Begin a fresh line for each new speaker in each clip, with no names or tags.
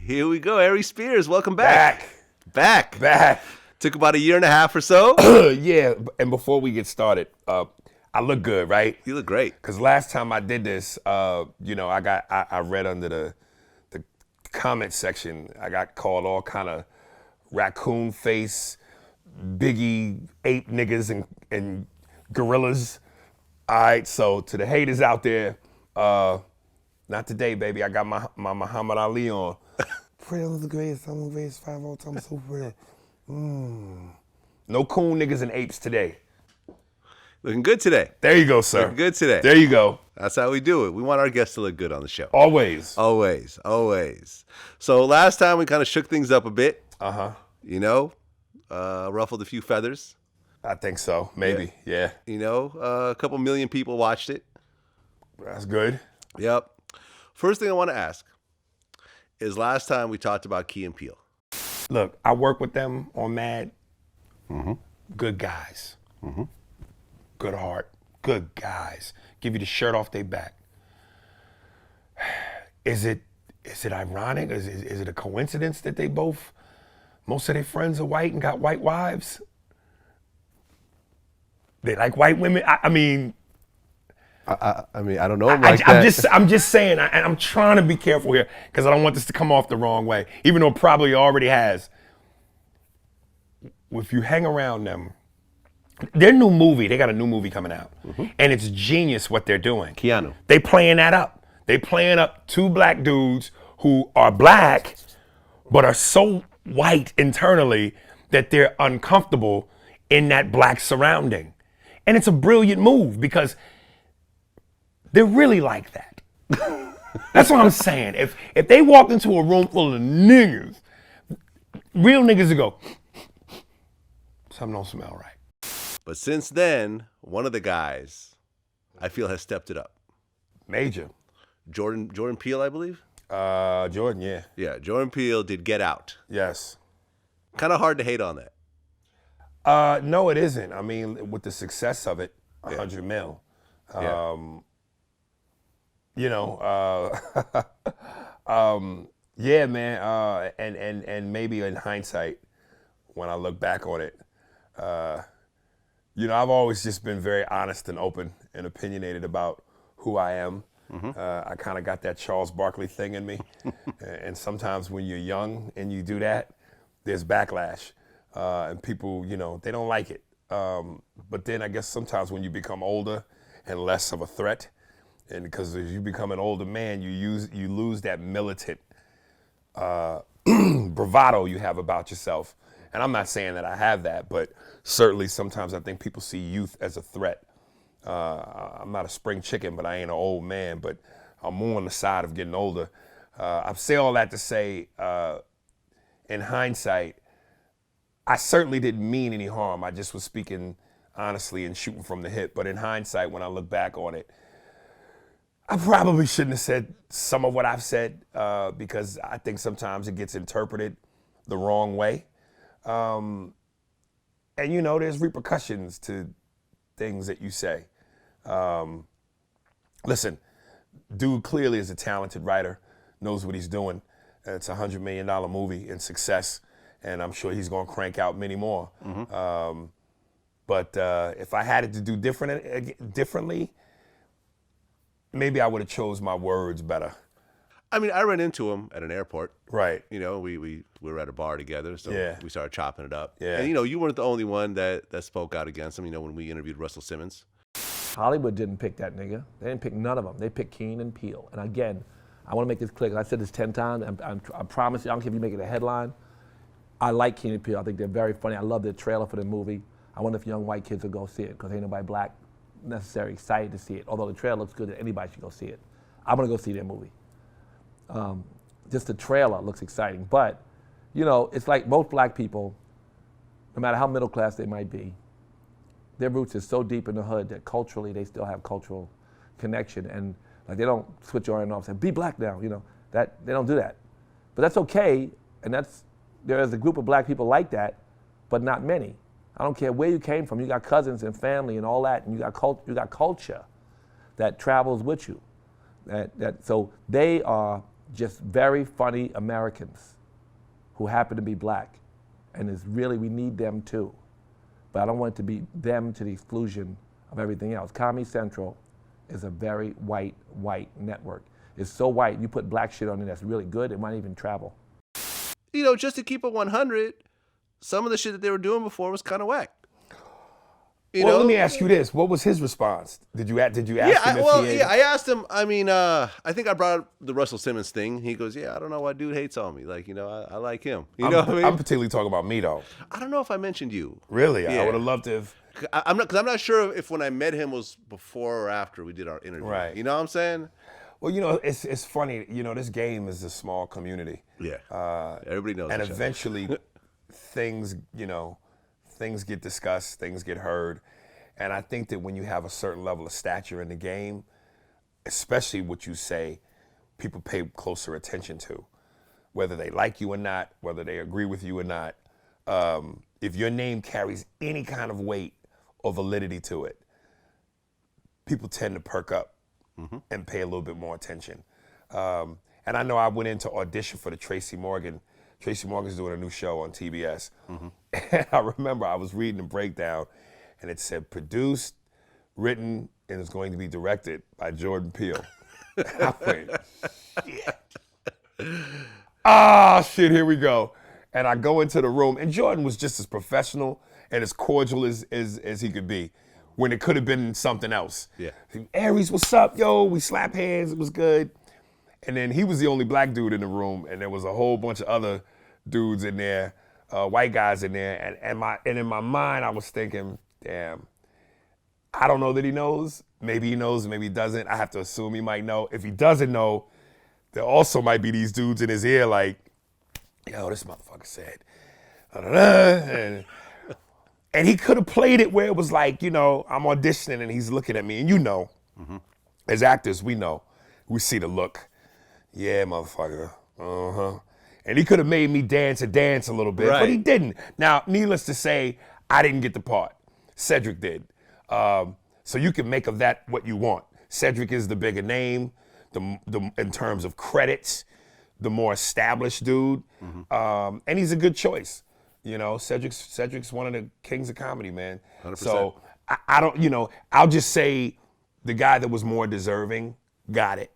Here we go. Aries Spears, welcome back.
Back.
Took about a year and a half or so.
Yeah, and before we get started, I look good, right?
You look great.
Because last time I did this, I read under the comment section, I got called all kind of raccoon face, biggie, ape niggas, and gorillas. All right, so to the haters out there, not today, baby. I got my Muhammad Ali on. Freedom's the greatest, I'm the greatest, 5 all time, super real. No coon niggas and apes today.
Looking good today.
There you go, sir.
Looking good today.
There you go.
That's how we do it. We want our guests to look good on the show.
Always.
Always. So last time we kind of shook things up a bit. You know, ruffled a few feathers.
I think so. Maybe. Yeah.
You know, a couple million people watched it.
That's good.
Yep. First thing I want to ask is last time we talked about Key and Peele.
Look, I work with them on Mad. Good guys. Good heart. Good guys. Give you the shirt off their back. Is it ironic? Is it a coincidence that they most of their friends are white and got white wives? They like white women? I mean,
I don't know. That.
I'm just saying, and I'm trying to be careful here because I don't want this to come off the wrong way, even though it probably already has. If you hang around them, their new movie, they got a new movie coming out, and it's genius what they're doing.
Keanu.
They playing that up. They playing up two black dudes who are black, but are so white internally that they're uncomfortable in that black surrounding. And it's a brilliant move because they're really like that. That's what I'm saying. If they walked into a room full of niggas, real niggas would go, something don't smell right.
But since then, one of the guys, I feel, has stepped it up.
Major.
Jordan Peele, I believe?
Jordan, yeah.
Yeah, Jordan Peele did Get Out.
Yes.
Kind of hard to hate on that.
No, it isn't. I mean, with the success of it, 100 mil. You know, yeah, man. And maybe in hindsight, when I look back on it, you know, I've always just been very honest and open and opinionated about who I am. I kind of got that Charles Barkley thing in me. And sometimes when you're young and you do that, there's backlash. And people, you know, they don't like it. But then I guess sometimes when you become older and less of a threat, and because as you become an older man, you lose that militant bravado you have about yourself. And I'm not saying that I have that, but certainly sometimes I think people see youth as a threat. I'm not a spring chicken, but I ain't an old man, but I'm more on the side of getting older. I say all that to say, in hindsight, I certainly didn't mean any harm. I just was speaking honestly and shooting from the hip. But in hindsight, when I look back on it, I probably shouldn't have said some of what I've said because I think sometimes it gets interpreted the wrong way. And you know, there's repercussions to things that you say. Listen, dude clearly is a talented writer, knows what he's doing. It's a $100 million movie in success, and I'm sure he's gonna crank out many more. But if I had it to do differently, maybe I would have chose my words better.
I mean, I ran into him at an airport.
Right.
You know, we were at a bar together, so we started chopping it up.
Yeah.
And, you know, you weren't the only one that spoke out against him, you know, when we interviewed Russell Simmons.
Hollywood didn't pick that nigga. They didn't pick none of them. They picked Key and Peele. And again, I want to make this clear. I said this 10 times. I promise you, I don't care if you make it a headline. I like Key and Peele. I think they're very funny. I love their trailer for the movie. I wonder if young white kids will go see it because ain't nobody black necessarily excited to see it. Although the trailer looks good, anybody should go see it. I'm going to go see their movie. Just the trailer looks exciting. But, you know, it's like most black people, no matter how middle class they might be, their roots is so deep in the hood that culturally they still have cultural connection. And like they don't switch on and off and say, be black now, you know, that they don't do that. But that's okay, and there is a group of black people like that, but not many. I don't care where you came from, you got cousins and family and all that, and you got culture that travels with you. So they are just very funny Americans who happen to be black. And it's really, we need them too. But I don't want it to be them to the exclusion of everything else. Comedy Central is a very white network. It's so white, you put black shit on it that's really good, it might even travel.
You know, just to keep it 100, some of the shit that they were doing before was kind of whack. You know?
Let me ask you this. What was his response? Did you ask him if he had...
I asked him, I mean, I think I brought up the Russell Simmons thing. He goes, yeah, I don't know why dude hates on me. Like, you know, I like him. You know what I mean?
I'm particularly talking about me, though.
I don't know if I mentioned you.
Really?
Yeah.
I would have loved to have...
I'm not sure if when I met him was before or after we did our interview.
Right.
You know what I'm saying?
Well, you know, it's funny. You know, this game is a small community.
Yeah. Everybody knows
and
each other.
eventually things get discussed, things get heard. And I think that when you have a certain level of stature in the game, especially what you say, people pay closer attention to, whether they like you or not, whether they agree with you or not. If your name carries any kind of weight or validity to it, people tend to perk up and pay a little bit more attention. And I know I went in to audition for the Tracy Morgan. Tracy Morgan's doing a new show on TBS. And I remember I was reading the breakdown, and it said produced, written, and is going to be directed by Jordan Peele. I went, shit. Shit, here we go. And I go into the room, and Jordan was just as professional and as cordial as he could be, when it could have been something else.
Yeah.
Aries, what's up, yo? We slap hands, it was good. And then he was the only black dude in the room, and there was a whole bunch of other dudes in there, white guys in there, and in my mind I was thinking, damn, I don't know that he knows. Maybe he knows, maybe he doesn't. I have to assume he might know. If he doesn't know, there also might be these dudes in his ear like, yo, this motherfucker said, and he could have played it where it was like, you know, I'm auditioning and he's looking at me, and you know, as actors, we know, we see the look. Yeah, motherfucker, And he could have made me dance a little bit, but he didn't. Now, needless to say, I didn't get the part. Cedric did. So you can make of that what you want. Cedric is the bigger name, in terms of credits, the more established dude, and he's a good choice. You know, Cedric's one of the kings of comedy, man.
100%.
So I don't, you know, I'll just say the guy that was more deserving got it.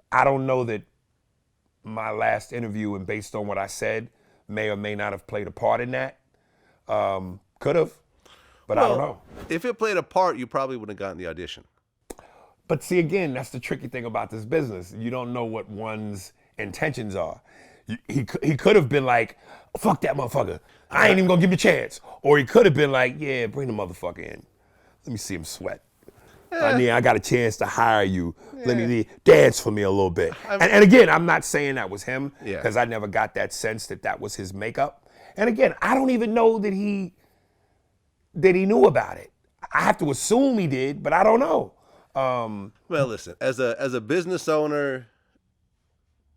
I don't know that my last interview, and based on what I said, may or may not have played a part in that. Could have, but I don't know.
If it played a part, you probably wouldn't have gotten the audition.
But see, again, that's the tricky thing about this business. You don't know what one's intentions are. He could have been like, fuck that motherfucker. I ain't even gonna give you a chance. Or he could have been like, yeah, bring the motherfucker in. Let me see him sweat. I got a chance to hire you. Let me dance for me a little bit. And again, I'm not saying that was him, because I never got that sense that was his makeup. And again, I don't even know that he knew about it. I have to assume he did, but I don't know.
Well, listen, as a business owner,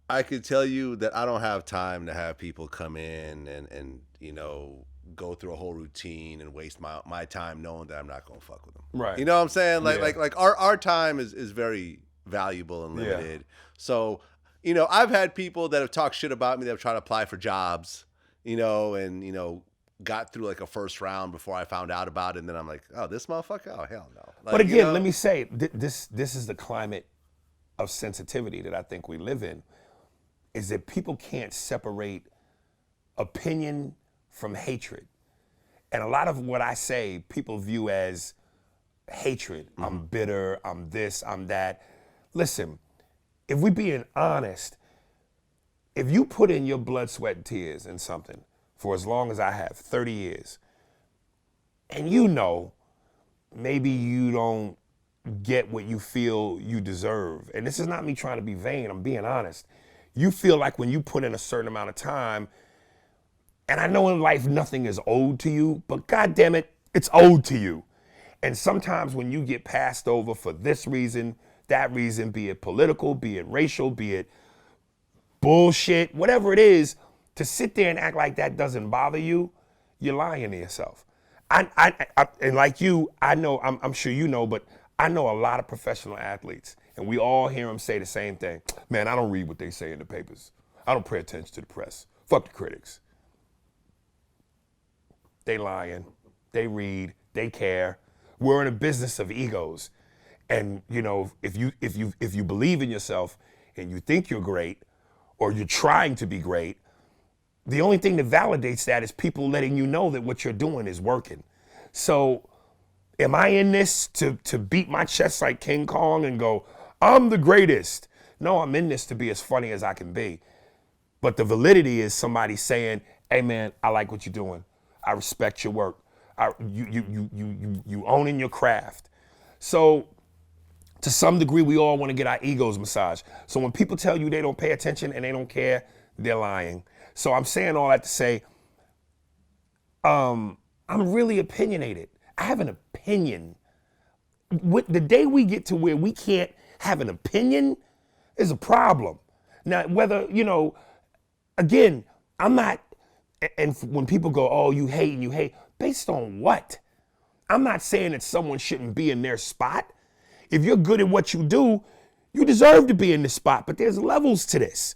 I could tell you that I don't have time to have people come in and you know, go through a whole routine and waste my time knowing that I'm not gonna fuck with them.
Right.
You know what I'm saying? Like our time is very valuable and limited. So, you know, I've had people that have talked shit about me that have tried to apply for jobs, you know, and you know, got through like a first round before I found out about it, and then I'm like, oh, this motherfucker? Oh, hell no. Like,
but again,
you know,
let me say, this is the climate of sensitivity that I think we live in, is that people can't separate opinion from hatred. And a lot of what I say, people view as hatred. I'm bitter, I'm this, I'm that. Listen, if we're being honest, if you put in your blood, sweat, and tears in something for as long as I have, 30 years, and you know, maybe you don't get what you feel you deserve. And this is not me trying to be vain, I'm being honest. You feel like when you put in a certain amount of time, and I know in life nothing is owed to you, but God damn it, it's owed to you. And sometimes when you get passed over for this reason, that reason, be it political, be it racial, be it bullshit, whatever it is, to sit there and act like that doesn't bother you, you're lying to yourself. And like you, I know, I'm sure you know, but I know a lot of professional athletes, and we all hear them say the same thing. Man, I don't read what they say in the papers. I don't pay attention to the press. Fuck the critics. They lying. They read. They care. We're in a business of egos. And you know, if you believe in yourself and you think you're great, or you're trying to be great, the only thing that validates that is people letting you know that what you're doing is working. So am I in this to beat my chest like King Kong and go, I'm the greatest? No, I'm in this to be as funny as I can be. But the validity is somebody saying, hey man, I like what you're doing. I respect your work. You owning your craft. So to some degree, we all want to get our egos massaged. So when people tell you they don't pay attention and they don't care, they're lying. So I'm saying all that to say, I'm really opinionated. I have an opinion. The day we get to where we can't have an opinion is a problem. Now, whether, you know, again, I'm not, and when people go, oh, you hate, based on what? I'm not saying that someone shouldn't be in their spot. If you're good at what you do, you deserve to be in this spot, but there's levels to this.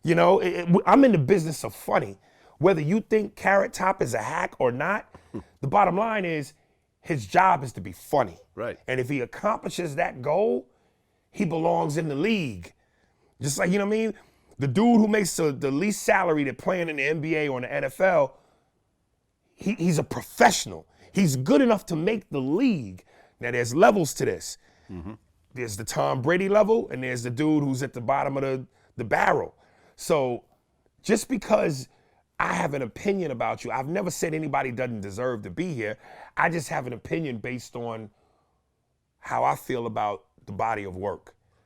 You know, I'm in the business of funny. Whether you think Carrot Top is a hack or not, the bottom line is his job is to be funny.
Right.
And if he accomplishes that goal, he belongs in the league. Just like, you know what I mean? The dude who makes the least salary that playing in the NBA or in the NFL, he's a professional. He's good enough to make the league. Now, there's levels to this. Mm-hmm. There's the Tom Brady level, and there's the dude who's at the bottom of the barrel. So just because I have an opinion about you, I've never said anybody doesn't deserve to be here. I just have an opinion based on how I feel about the body of work.